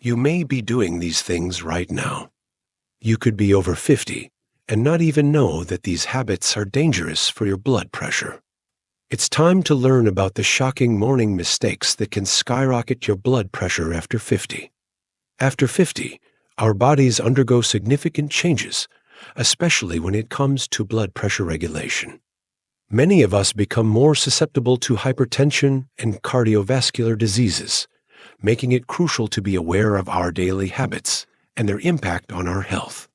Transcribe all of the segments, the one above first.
You may be doing these things right now. You could be over 50 and not even know that these habits are dangerous for your blood pressure. It's time to learn about the shocking morning mistakes that can skyrocket your blood pressure after 50. After 50, our bodies undergo significant changes, especially when it comes to blood pressure regulation. Many of us become more susceptible to hypertension and cardiovascular diseases, making it crucial to be aware of our daily habits and their impact on our health.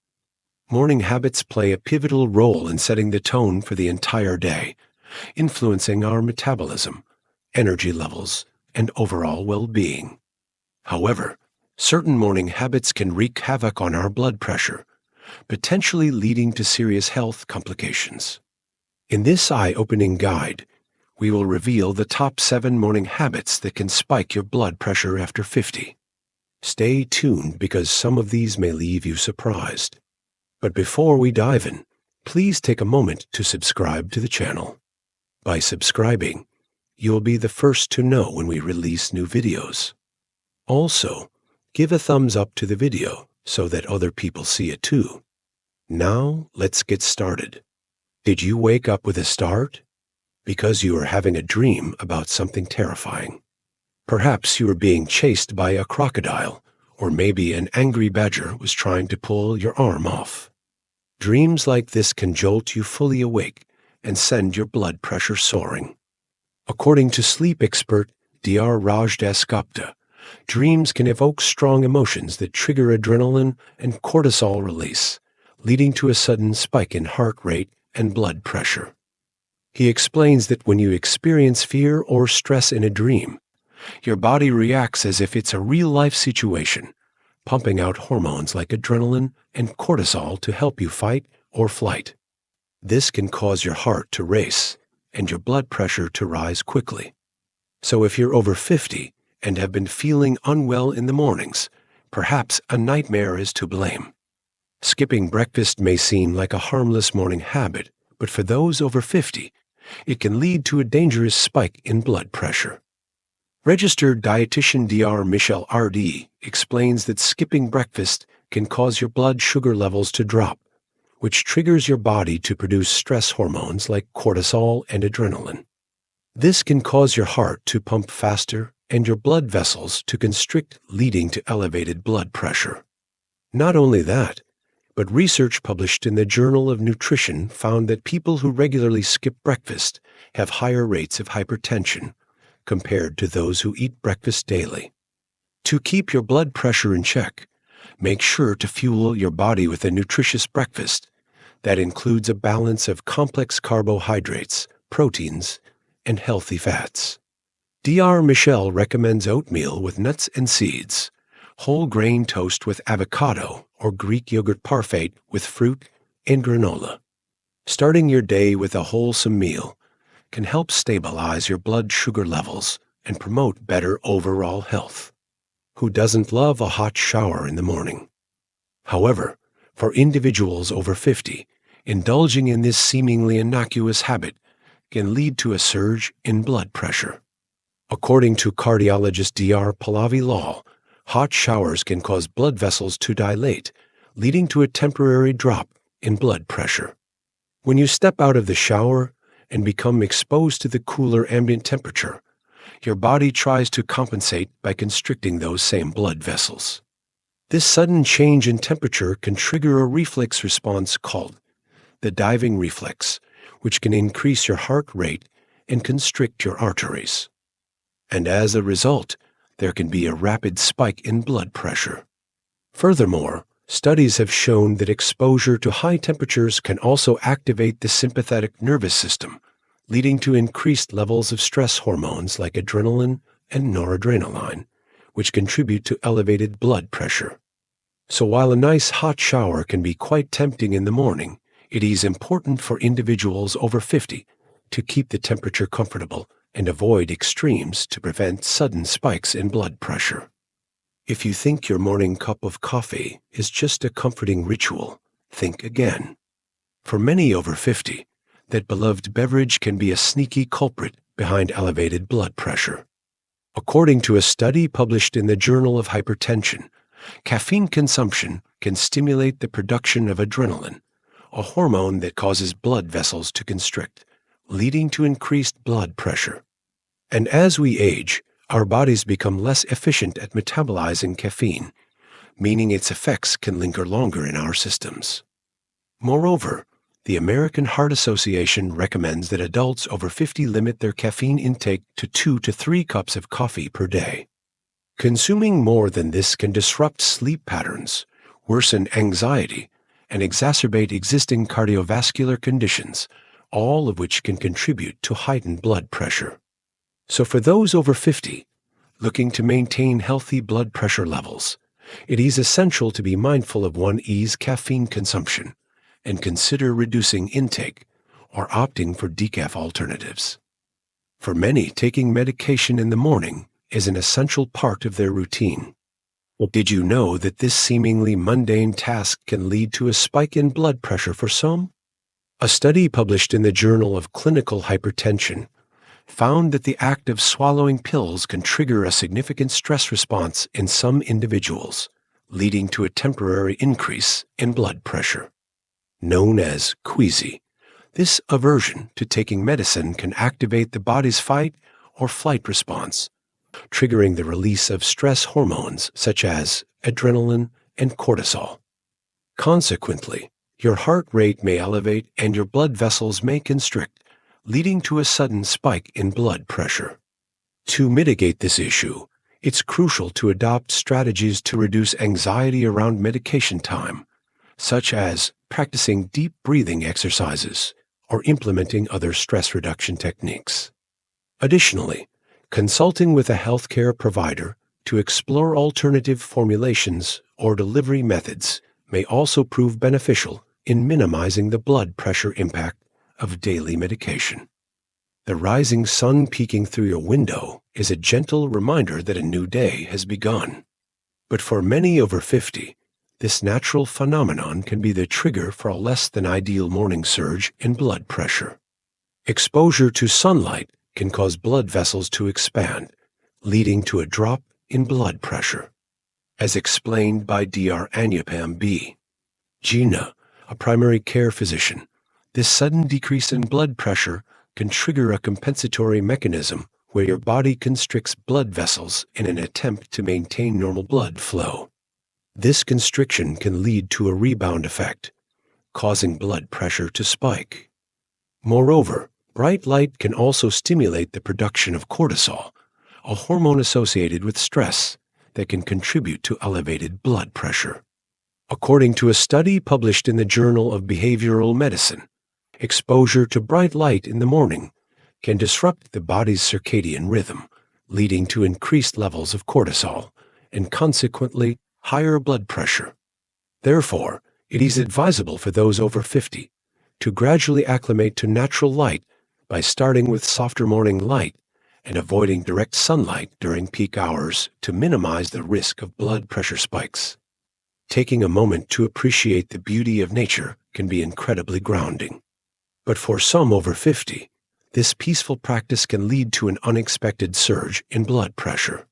Morning habits play a pivotal role in setting the tone for the entire day, influencing our metabolism, energy levels, and overall well-being. However, certain morning habits can wreak havoc on our blood pressure, potentially leading to serious health complications. In this eye-opening guide, we will reveal the top 7 morning habits that can spike your blood pressure after 50. Stay tuned because some of these may leave you surprised. But before we dive in, please take a moment to subscribe to the channel. By subscribing, you will be the first to know when we release new videos. Also, give a thumbs up to the video so that other people see it too. Now, let's get started. Did you wake up with a start? Because you are having a dream about something terrifying. Perhaps you were being chased by a crocodile, or maybe an angry badger was trying to pull your arm off. Dreams like this can jolt you fully awake and send your blood pressure soaring. According to sleep expert Dr. Rajdas Gupta, dreams can evoke strong emotions that trigger adrenaline and cortisol release, leading to a sudden spike in heart rate and blood pressure. He explains that when you experience fear or stress in a dream, your body reacts as if it's a real-life situation, pumping out hormones like adrenaline and cortisol to help you fight or flight. This can cause your heart to race and your blood pressure to rise quickly. So if you're over 50 and have been feeling unwell in the mornings, perhaps a nightmare is to blame. Skipping breakfast may seem like a harmless morning habit, but for those over 50, it can lead to a dangerous spike in blood pressure. Registered dietitian Dr. Michelle R.D. explains that skipping breakfast can cause your blood sugar levels to drop, which triggers your body to produce stress hormones like cortisol and adrenaline. This can cause your heart to pump faster and your blood vessels to constrict, leading to elevated blood pressure. Not only that, but research published in the Journal of Nutrition found that people who regularly skip breakfast have higher rates of hypertension compared to those who eat breakfast daily. To keep your blood pressure in check, make sure to fuel your body with a nutritious breakfast that includes a balance of complex carbohydrates, proteins, and healthy fats. Dr. Michelle recommends oatmeal with nuts and seeds, whole grain toast with avocado, or Greek yogurt parfait with fruit and granola. Starting your day with a wholesome meal can help stabilize your blood sugar levels and promote better overall health. Who doesn't love a hot shower in the morning? However, for individuals over 50, indulging in this seemingly innocuous habit can lead to a surge in blood pressure. According to cardiologist Dr. Pallavi Lal, hot showers can cause blood vessels to dilate, leading to a temporary drop in blood pressure. When you step out of the shower and become exposed to the cooler ambient temperature, your body tries to compensate by constricting those same blood vessels. This sudden change in temperature can trigger a reflex response called the diving reflex, which can increase your heart rate and constrict your arteries. And as a result, there can be a rapid spike in blood pressure. Furthermore, studies have shown that exposure to high temperatures can also activate the sympathetic nervous system, leading to increased levels of stress hormones like adrenaline and noradrenaline, which contribute to elevated blood pressure. So while a nice hot shower can be quite tempting in the morning, it is important for individuals over 50 to keep the temperature comfortable and avoid extremes to prevent sudden spikes in blood pressure. If you think your morning cup of coffee is just a comforting ritual, think again. For many over 50, that beloved beverage can be a sneaky culprit behind elevated blood pressure. According to a study published in the Journal of Hypertension, caffeine consumption can stimulate the production of adrenaline, a hormone that causes blood vessels to constrict, leading to increased blood pressure. And as we age, our bodies become less efficient at metabolizing caffeine, meaning its effects can linger longer in our systems. Moreover, the American Heart Association recommends that adults over 50 limit their caffeine intake to 2 to 3 cups of coffee per day. Consuming more than this can disrupt sleep patterns, worsen anxiety, and exacerbate existing cardiovascular conditions, all of which can contribute to heightened blood pressure. So for those over 50, looking to maintain healthy blood pressure levels, it is essential to be mindful of one's caffeine consumption and consider reducing intake or opting for decaf alternatives. For many, taking medication in the morning is an essential part of their routine. Did you know that this seemingly mundane task can lead to a spike in blood pressure for some? A study published in the Journal of Clinical Hypertension found that the act of swallowing pills can trigger a significant stress response in some individuals, leading to a temporary increase in blood pressure. Known as queasy, this aversion to taking medicine can activate the body's fight or flight response, triggering the release of stress hormones such as adrenaline and cortisol. Consequently, your heart rate may elevate and your blood vessels may constrict, leading to a sudden spike in blood pressure. To mitigate this issue, it's crucial to adopt strategies to reduce anxiety around medication time, such as practicing deep breathing exercises or implementing other stress reduction techniques. Additionally, consulting with a healthcare provider to explore alternative formulations or delivery methods may also prove beneficial in minimizing the blood pressure impact of daily medication. The rising sun peeking through your window is a gentle reminder that a new day has begun. But for many over 50, this natural phenomenon can be the trigger for a less than ideal morning surge in blood pressure. Exposure to sunlight can cause blood vessels to expand, leading to a drop in blood pressure. As explained by Dr. Anupam B. Jina, a primary care physician, this sudden decrease in blood pressure can trigger a compensatory mechanism where your body constricts blood vessels in an attempt to maintain normal blood flow. This constriction can lead to a rebound effect, causing blood pressure to spike. Moreover, bright light can also stimulate the production of cortisol, a hormone associated with stress that can contribute to elevated blood pressure. According to a study published in the Journal of Behavioral Medicine, exposure to bright light in the morning can disrupt the body's circadian rhythm, leading to increased levels of cortisol and consequently higher blood pressure. Therefore, it is advisable for those over 50 to gradually acclimate to natural light by starting with softer morning light and avoiding direct sunlight during peak hours to minimize the risk of blood pressure spikes. Taking a moment to appreciate the beauty of nature can be incredibly grounding. But for some over 50, this peaceful practice can lead to an unexpected surge in blood pressure.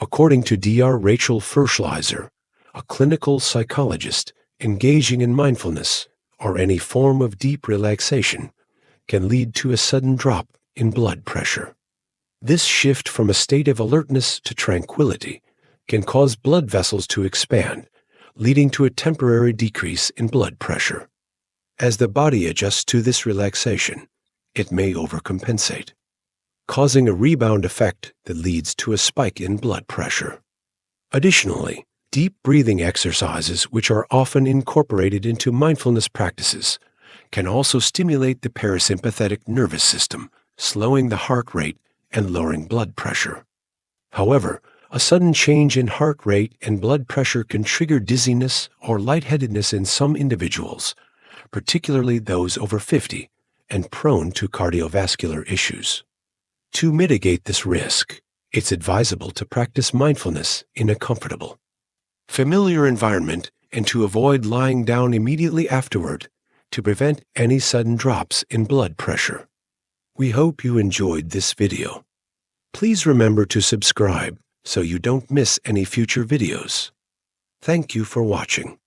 According to Dr. Rachel Ferschleiser, a clinical psychologist engaging in mindfulness or any form of deep relaxation can lead to a sudden drop in blood pressure. This shift from a state of alertness to tranquility can cause blood vessels to expand, leading to a temporary decrease in blood pressure. As the body adjusts to this relaxation, it may overcompensate, causing a rebound effect that leads to a spike in blood pressure. Additionally, deep breathing exercises, which are often incorporated into mindfulness practices, can also stimulate the parasympathetic nervous system, slowing the heart rate and lowering blood pressure. However, a sudden change in heart rate and blood pressure can trigger dizziness or lightheadedness in some individuals, particularly those over 50 and prone to cardiovascular issues. To mitigate this risk, it's advisable to practice mindfulness in a comfortable, familiar environment and to avoid lying down immediately afterward to prevent any sudden drops in blood pressure. We hope you enjoyed this video. Please remember to subscribe so you don't miss any future videos. Thank you for watching.